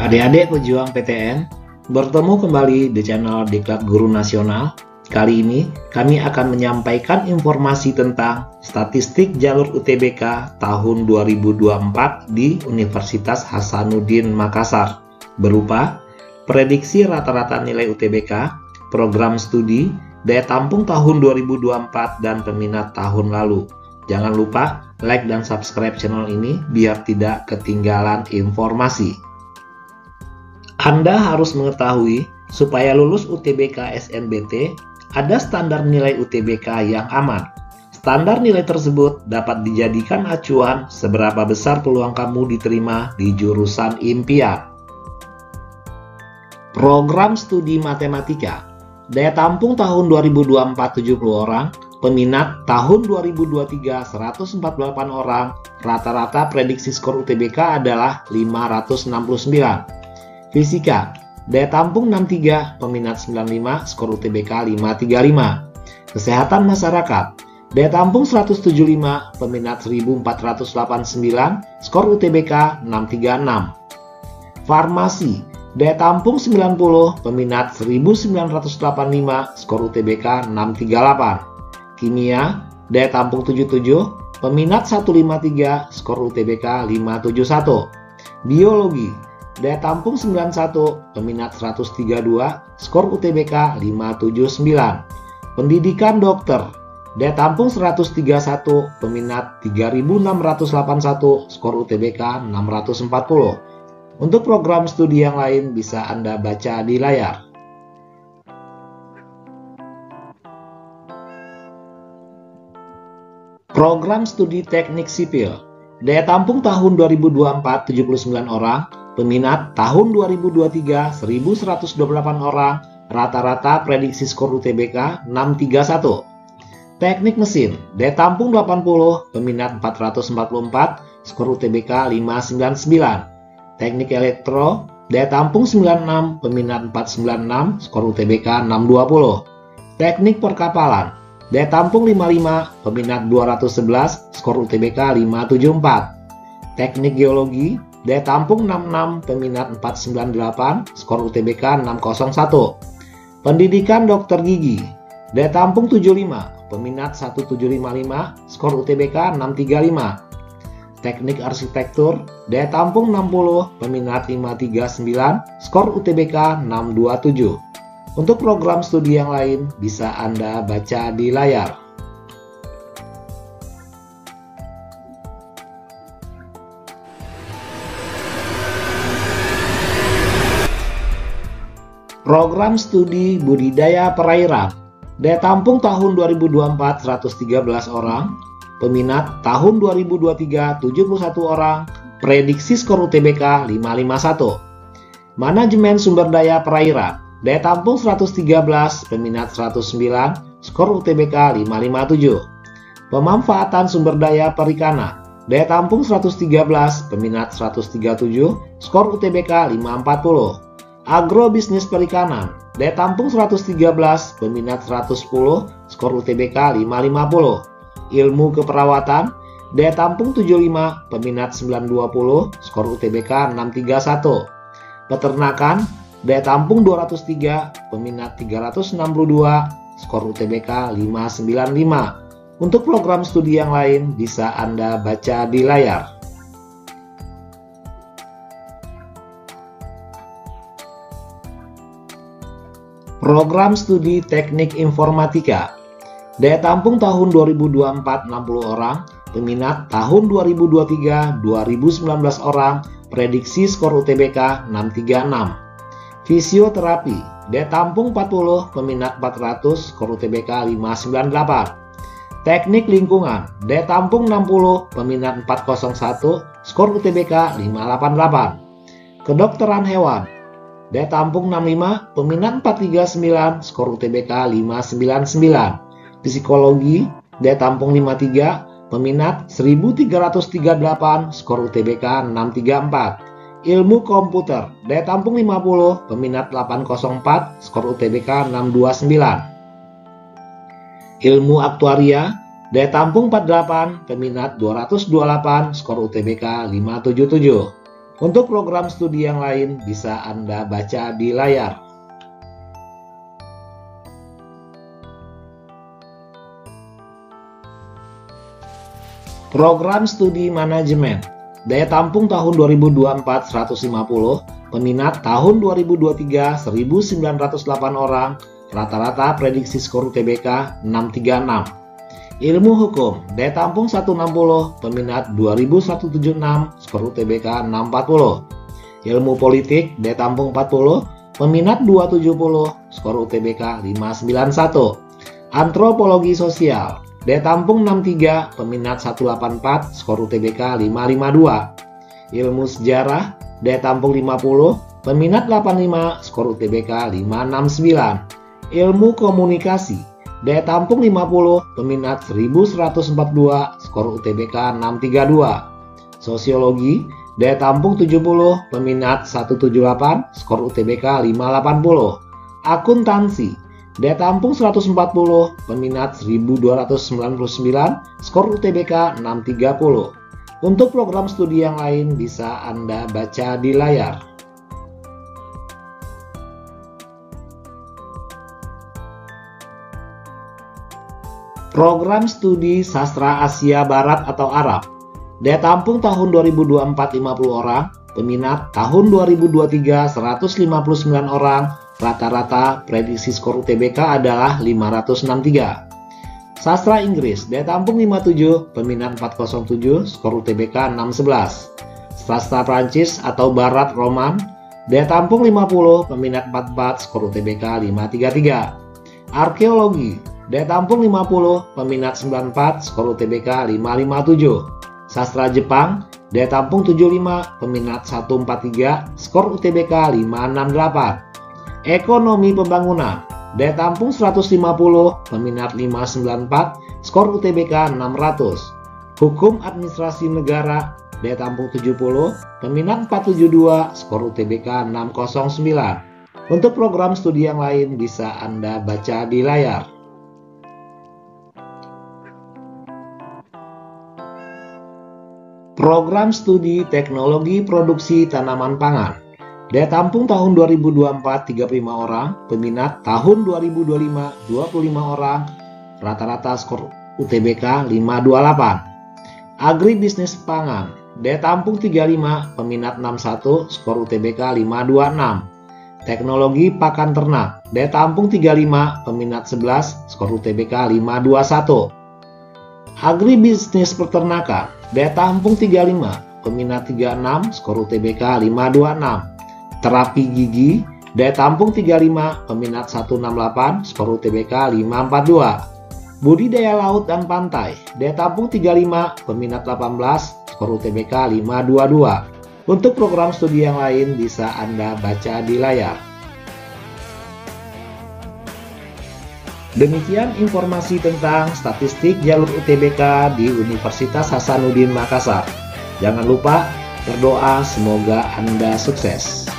Adik-adik pejuang PTN, bertemu kembali di channel Diklat Guru Nasional. Kali ini kami akan menyampaikan informasi tentang statistik jalur UTBK tahun 2024 di Universitas Hasanuddin Makassar, berupa prediksi rata-rata nilai UTBK, program studi, daya tampung tahun 2024, dan peminat tahun lalu. Jangan lupa like dan subscribe channel ini biar tidak ketinggalan informasi. Anda harus mengetahui, supaya lulus UTBK SNBT, ada standar nilai UTBK yang aman. Standar nilai tersebut dapat dijadikan acuan seberapa besar peluang kamu diterima di jurusan impian. Program studi matematika. Daya tampung tahun 2024 70 orang, peminat tahun 2023 148 orang, rata-rata prediksi skor UTBK adalah 569. Fisika, daya tampung 63, peminat 95, skor UTBK 535. Kesehatan masyarakat, daya tampung 175, peminat 1489, skor UTBK 636. Farmasi, daya tampung 90, peminat 1985, skor UTBK 638. Kimia, daya tampung 77, peminat 153, skor UTBK 571. Biologi, daya tampung 91, peminat 132, skor UTBK 579. Pendidikan dokter, daya tampung 131, peminat 3681, skor UTBK 640. Untuk program studi yang lain bisa Anda baca di layar. Program studi teknik sipil, daya tampung tahun 2024 79 orang, peminat tahun 2023 1128 orang, rata-rata prediksi skor UTBK 631. Teknik mesin, daya tampung 80, peminat 444, skor UTBK 599. Teknik elektro, daya tampung 96, peminat 496, skor UTBK 620. Teknik perkapalan, daya tampung 55, peminat 211, skor UTBK 574. Teknik geologi, daya tampung 66, peminat 498, skor UTBK 601. Pendidikan dokter gigi, daya tampung 75, peminat 1755, skor UTBK 635. Teknik arsitektur, daya tampung 60, peminat 539, skor UTBK 627. Untuk program studi yang lain bisa Anda baca di layar. Program studi budidaya perairan, daya tampung tahun 2024 113 orang, peminat tahun 2023 71 orang, prediksi skor UTBK 551. Manajemen sumber daya perairan, daya tampung 113, peminat 109, skor UTBK 557. Pemanfaatan sumber daya perikanan, daya tampung 113, peminat 137, skor UTBK 540. Agrobisnis perikanan, daya tampung 113, peminat 110, skor UTBK 550. Ilmu keperawatan, daya tampung 75, peminat 920, skor UTBK 631. Peternakan, daya tampung 203, peminat 362, skor UTBK 595. Untuk program studi yang lain bisa Anda baca di layar. Program studi teknik informatika, daya tampung tahun 2024 60 orang, peminat tahun 2023 2019 orang, prediksi skor UTBK 636. Fisioterapi, daya tampung 40, peminat 400, skor UTBK 598. Teknik lingkungan, daya tampung 60, peminat 401, skor UTBK 588. Kedokteran hewan, daya tampung 65, peminat 439, skor UTBK 599. Psikologi, daya tampung 53, peminat 1338, skor UTBK 634. Ilmu komputer, daya tampung 50, peminat 804, skor UTBK 629. Ilmu aktuaria, daya tampung 48, peminat 228, skor UTBK 577. Untuk program studi yang lain bisa Anda baca di layar. Program studi manajemen. Daya tampung tahun 2024 150, peminat tahun 2023 1908 orang, rata-rata prediksi skor UTBK 636. Ilmu hukum, daya tampung 160, peminat 2176, skor UTBK 640. Ilmu politik, daya tampung 40, peminat 270, skor UTBK 591. Antropologi sosial, daya tampung 63, peminat 184, skor UTBK 552. Ilmu sejarah, daya tampung 50, peminat 85, skor UTBK 569. Ilmu komunikasi, daya tampung 50, peminat 1142, skor UTBK 632. Sosiologi, daya tampung 70, peminat 178, skor UTBK 580. Akuntansi, daya tampung 140, peminat 1299, skor UTBK 630. Untuk program studi yang lain bisa Anda baca di layar. Program studi Sastra Asia Barat atau Arab. Daya tampung tahun 2024 50 orang, peminat tahun 2023 159 orang, rata-rata prediksi skor UTBK adalah 563. Sastra Inggris, daya tampung 57, peminat 407, skor UTBK 611. Sastra Prancis atau Barat Roman, daya tampung 50, peminat 44, skor UTBK 533. Arkeologi, daya tampung 50, peminat 94, skor UTBK 557. Sastra Jepang, daya tampung 75, peminat 143, skor UTBK 568. Ekonomi pembangunan, daya tampung 150, peminat 594, skor UTBK 600. Hukum administrasi negara, daya tampung 70, peminat 472, skor UTBK 609. Untuk program studi yang lain bisa Anda baca di layar. Program studi teknologi produksi tanaman pangan. Daya tampung tahun 2024 35 orang, peminat tahun 2025 25 orang, rata-rata skor UTBK 528. Agribisnis pangan, daya tampung 35, peminat 61, skor UTBK 526. Teknologi pakan ternak, daya tampung 35, peminat 11, skor UTBK 521. Agribisnis peternakan, daya tampung 35, peminat 36, skor UTBK 526. Terapi gigi, daya tampung 35, peminat 168, skor UTBK 542. Budidaya laut dan pantai, daya tampung 35, peminat 18, skor UTBK 522. Untuk program studi yang lain bisa Anda baca di layar. Demikian informasi tentang statistik jalur UTBK di Universitas Hasanuddin Makassar. Jangan lupa berdoa semoga Anda sukses.